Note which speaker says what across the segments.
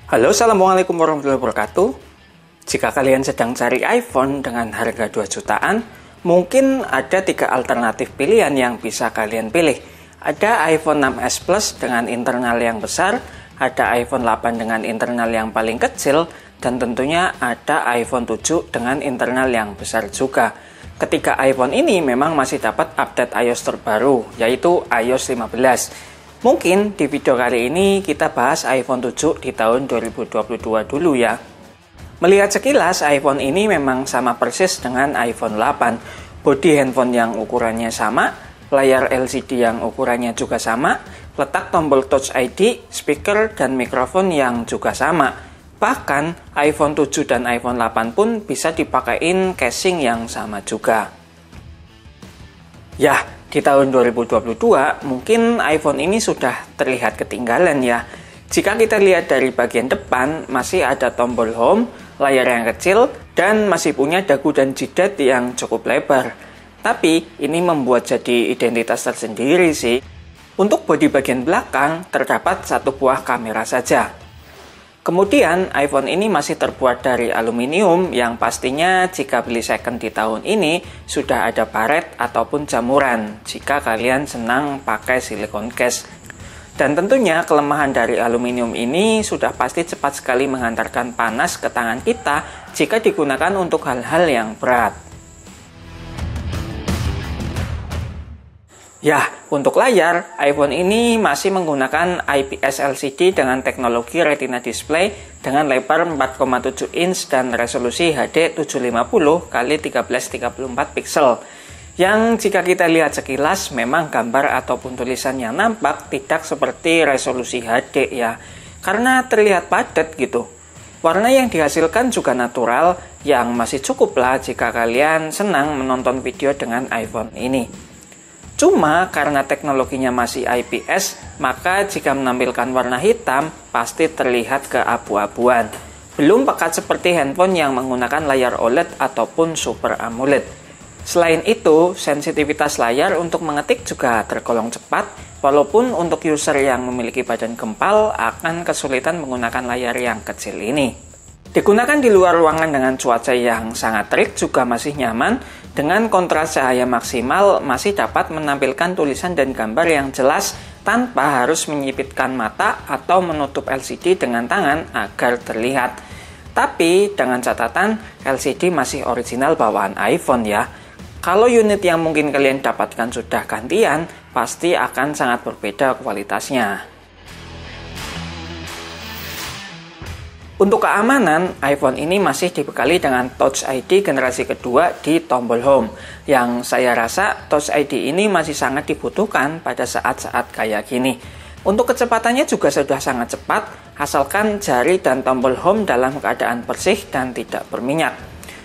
Speaker 1: Halo, assalamualaikum warahmatullahi wabarakatuh. Jika kalian sedang cari iPhone dengan harga 2 jutaan, mungkin ada 3 alternatif pilihan yang bisa kalian pilih. Ada iPhone 6s Plus dengan internal yang besar, ada iPhone 8 dengan internal yang paling kecil, dan tentunya ada iPhone 7 dengan internal yang besar juga. Ketiga iPhone ini memang masih dapat update iOS terbaru, yaitu iOS 15. Mungkin di video kali ini kita bahas iPhone 7 di tahun 2022 dulu ya. Melihat sekilas, iPhone ini memang sama persis dengan iPhone 8. Bodi handphone yang ukurannya sama, layar LCD yang ukurannya juga sama, letak tombol Touch ID, speaker, dan mikrofon yang juga sama. Bahkan, iPhone 7 dan iPhone 8 pun bisa dipakein casing yang sama juga. Ya, di tahun 2022, mungkin iPhone ini sudah terlihat ketinggalan ya. Jika kita lihat dari bagian depan, masih ada tombol home, layar yang kecil, dan masih punya dagu dan jidat yang cukup lebar. Tapi, ini membuat jadi identitas tersendiri sih. Untuk bodi bagian belakang, terdapat satu buah kamera saja. Kemudian, iPhone ini masih terbuat dari aluminium yang pastinya jika beli second di tahun ini sudah ada baret ataupun jamuran jika kalian senang pakai silikon case. Dan tentunya kelemahan dari aluminium ini sudah pasti cepat sekali menghantarkan panas ke tangan kita jika digunakan untuk hal-hal yang berat. Ya, untuk layar, iPhone ini masih menggunakan IPS LCD dengan teknologi Retina display dengan lebar 4,7 inch dan resolusi HD 750x1334 pixel. Yang jika kita lihat sekilas, memang gambar ataupun tulisan yang nampak tidak seperti resolusi HD ya, karena terlihat padat gitu. Warna yang dihasilkan juga natural, yang masih cukup lah jika kalian senang menonton video dengan iPhone ini. Cuma karena teknologinya masih IPS, maka jika menampilkan warna hitam, pasti terlihat keabu-abuan. Belum pekat seperti handphone yang menggunakan layar OLED ataupun Super AMOLED. Selain itu, sensitivitas layar untuk mengetik juga tergolong cepat, walaupun untuk user yang memiliki badan gempal akan kesulitan menggunakan layar yang kecil ini. Digunakan di luar ruangan dengan cuaca yang sangat terik juga masih nyaman, dengan kontras cahaya maksimal masih dapat menampilkan tulisan dan gambar yang jelas tanpa harus menyipitkan mata atau menutup LCD dengan tangan agar terlihat. Tapi dengan catatan LCD masih original bawaan iPhone ya. Kalau unit yang mungkin kalian dapatkan sudah gantian, pasti akan sangat berbeda kualitasnya. Untuk keamanan, iPhone ini masih dibekali dengan Touch ID generasi kedua di tombol home, yang saya rasa Touch ID ini masih sangat dibutuhkan pada saat-saat kayak gini. Untuk kecepatannya juga sudah sangat cepat, asalkan jari dan tombol home dalam keadaan bersih dan tidak berminyak.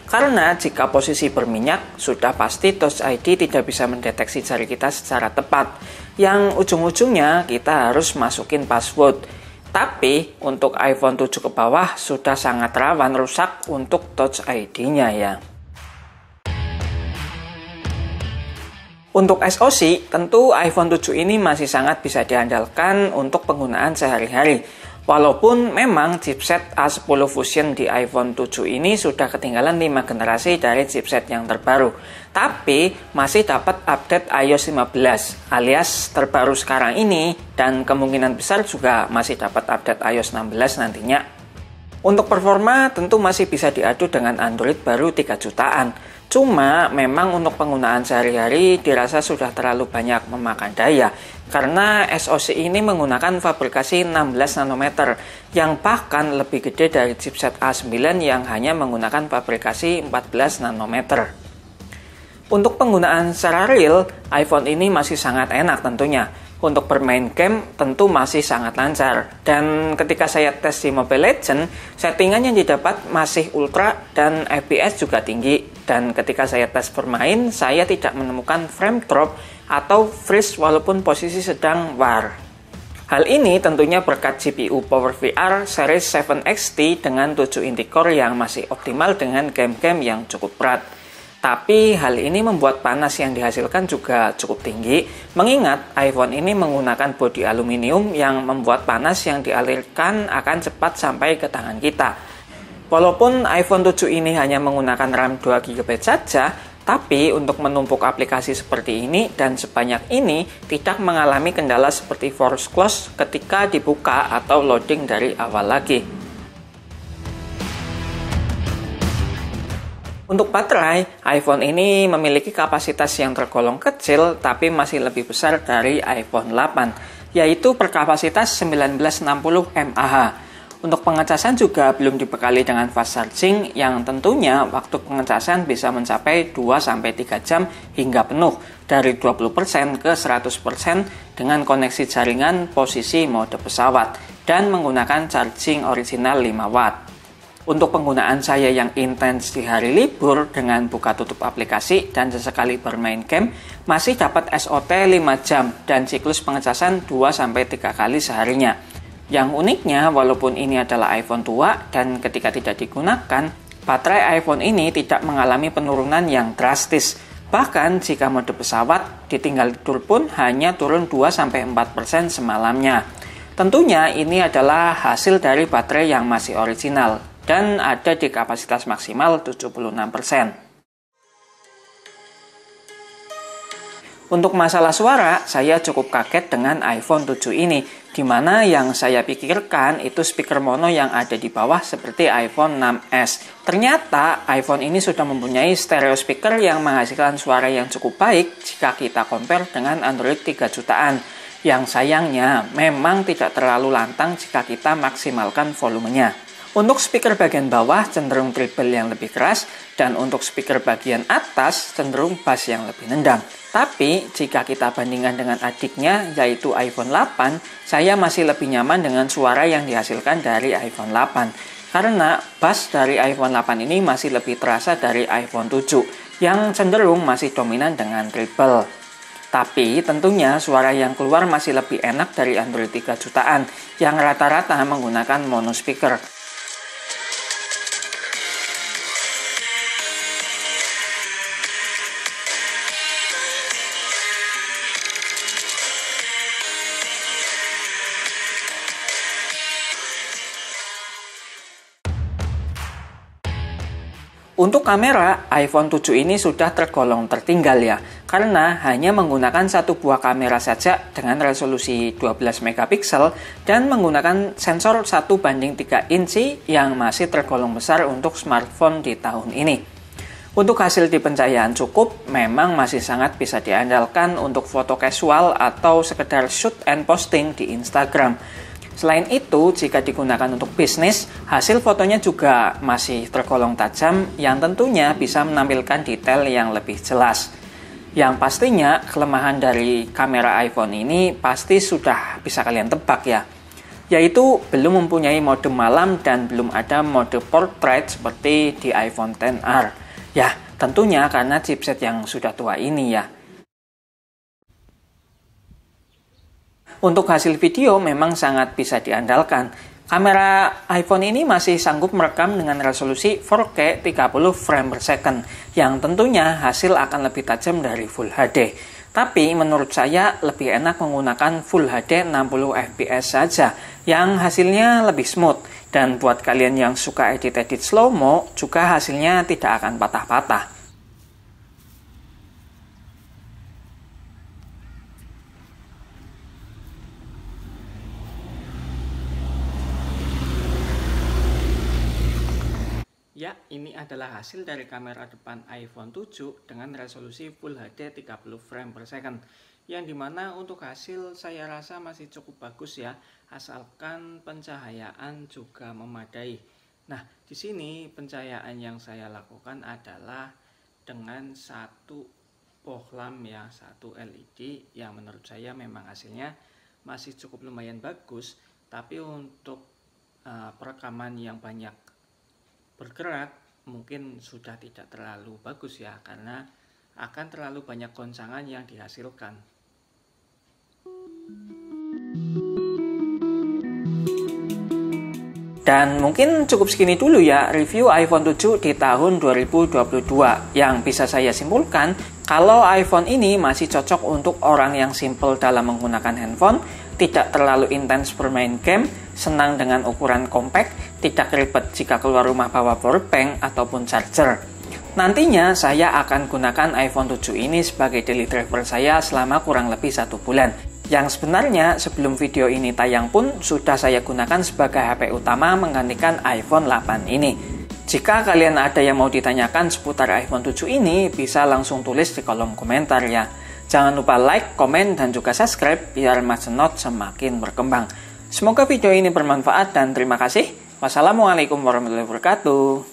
Speaker 1: Karena jika posisi berminyak, sudah pasti Touch ID tidak bisa mendeteksi jari kita secara tepat, yang ujung-ujungnya kita harus masukin password. Tapi untuk iPhone 7 ke bawah sudah sangat rawan rusak untuk Touch ID-nya ya. Untuk SoC, tentu iPhone 7 ini masih sangat bisa diandalkan untuk penggunaan sehari-hari. Walaupun memang chipset A10 Fusion di iPhone 7 ini sudah ketinggalan 5 generasi dari chipset yang terbaru. Tapi masih dapat update iOS 15 alias terbaru sekarang ini, dan kemungkinan besar juga masih dapat update iOS 16 nantinya. Untuk performa tentu masih bisa diadu dengan Android baru 3 jutaan. Cuma memang untuk penggunaan sehari-hari dirasa sudah terlalu banyak memakan daya, karena SoC ini menggunakan fabrikasi 16 nanometer yang bahkan lebih gede dari chipset A9 yang hanya menggunakan fabrikasi 14 nanometer. Untuk penggunaan secara real, iPhone ini masih sangat enak tentunya. Untuk bermain game tentu masih sangat lancar. Dan ketika saya tes di Mobile Legends, settingan yang didapat masih ultra dan FPS juga tinggi. Dan ketika saya tes bermain, saya tidak menemukan frame drop atau freeze walaupun posisi sedang war. Hal ini tentunya berkat GPU PowerVR series 7 XT dengan 7 inti core yang masih optimal dengan game-game yang cukup berat. Tapi hal ini membuat panas yang dihasilkan juga cukup tinggi, mengingat iPhone ini menggunakan bodi aluminium yang membuat panas yang dialirkan akan cepat sampai ke tangan kita. Walaupun iPhone 7 ini hanya menggunakan RAM 2GB saja, tapi untuk menumpuk aplikasi seperti ini dan sebanyak ini tidak mengalami kendala seperti force close ketika dibuka atau loading dari awal lagi. Untuk baterai, iPhone ini memiliki kapasitas yang tergolong kecil tapi masih lebih besar dari iPhone 8, yaitu berkapasitas 1960 mAh. Untuk pengecasan juga belum dibekali dengan fast charging yang tentunya waktu pengecasan bisa mencapai 2-3 jam hingga penuh dari 20% ke 100% dengan koneksi jaringan posisi mode pesawat dan menggunakan charging original 5 watt. Untuk penggunaan saya yang intens di hari libur dengan buka tutup aplikasi dan sesekali bermain game, masih dapat SOT 5 jam dan siklus pengecasan 2-3 kali seharinya. Yang uniknya, walaupun ini adalah iPhone tua dan ketika tidak digunakan, baterai iPhone ini tidak mengalami penurunan yang drastis. Bahkan jika mode pesawat, ditinggal tidur pun hanya turun 2-4% semalamnya. Tentunya ini adalah hasil dari baterai yang masih original dan ada di kapasitas maksimal 76%. Untuk masalah suara, saya cukup kaget dengan iPhone 7 ini, di mana yang saya pikirkan itu speaker mono yang ada di bawah seperti iPhone 6s. Ternyata iPhone ini sudah mempunyai stereo speaker yang menghasilkan suara yang cukup baik jika kita compare dengan Android 3 jutaan. Yang sayangnya memang tidak terlalu lantang jika kita maksimalkan volumenya. Untuk speaker bagian bawah cenderung treble yang lebih keras, dan untuk speaker bagian atas cenderung bass yang lebih nendang. Tapi, jika kita bandingkan dengan adiknya, yaitu iPhone 8, saya masih lebih nyaman dengan suara yang dihasilkan dari iPhone 8. Karena bass dari iPhone 8 ini masih lebih terasa dari iPhone 7, yang cenderung masih dominan dengan treble. Tapi tentunya suara yang keluar masih lebih enak dari Android 3 jutaan, yang rata-rata menggunakan mono speaker. Untuk kamera, iPhone 7 ini sudah tergolong tertinggal ya, karena hanya menggunakan satu buah kamera saja dengan resolusi 12 megapiksel dan menggunakan sensor 1:3 inci yang masih tergolong besar untuk smartphone di tahun ini. Untuk hasil di pencahayaan cukup, memang masih sangat bisa diandalkan untuk foto casual atau sekedar shoot and posting di Instagram. Selain itu, jika digunakan untuk bisnis, hasil fotonya juga masih tergolong tajam yang tentunya bisa menampilkan detail yang lebih jelas. Yang pastinya, kelemahan dari kamera iPhone ini pasti sudah bisa kalian tebak ya, yaitu belum mempunyai mode malam dan belum ada mode portrait seperti di iPhone XR. Ya, tentunya karena chipset yang sudah tua ini ya. Untuk hasil video memang sangat bisa diandalkan. Kamera iPhone ini masih sanggup merekam dengan resolusi 4K 30 frame per second, yang tentunya hasil akan lebih tajam dari Full HD. Tapi menurut saya lebih enak menggunakan Full HD 60 fps saja, yang hasilnya lebih smooth. Dan buat kalian yang suka edit-edit slow-mo, juga hasilnya tidak akan patah-patah. Ya, ini adalah hasil dari kamera depan iPhone 7 dengan resolusi Full HD 30 frame per second. Yang dimana untuk hasil saya rasa masih cukup bagus ya, asalkan pencahayaan juga memadai. Nah, di sini pencahayaan yang saya lakukan adalah dengan satu bohlam ya, satu LED yang menurut saya memang hasilnya masih cukup lumayan bagus. Tapi untuk perekaman yang banyak bergerak mungkin sudah tidak terlalu bagus ya, karena akan terlalu banyak goncangan yang dihasilkan. Dan mungkin cukup segini dulu ya review iPhone 7 di tahun 2022. Yang bisa saya simpulkan, kalau iPhone ini masih cocok untuk orang yang simple dalam menggunakan handphone, tidak terlalu intens bermain game, senang dengan ukuran compact, tidak ribet jika keluar rumah bawa powerbank ataupun charger. Nantinya saya akan gunakan iPhone 7 ini sebagai daily driver saya selama kurang lebih 1 bulan. Yang sebenarnya sebelum video ini tayang pun sudah saya gunakan sebagai HP utama menggantikan iPhone 8 ini. Jika kalian ada yang mau ditanyakan seputar iPhone 7 ini, bisa langsung tulis di kolom komentar ya. Jangan lupa like, komen, dan juga subscribe biar Mas Zenot semakin berkembang. Semoga video ini bermanfaat dan terima kasih. Wassalamualaikum warahmatullahi wabarakatuh.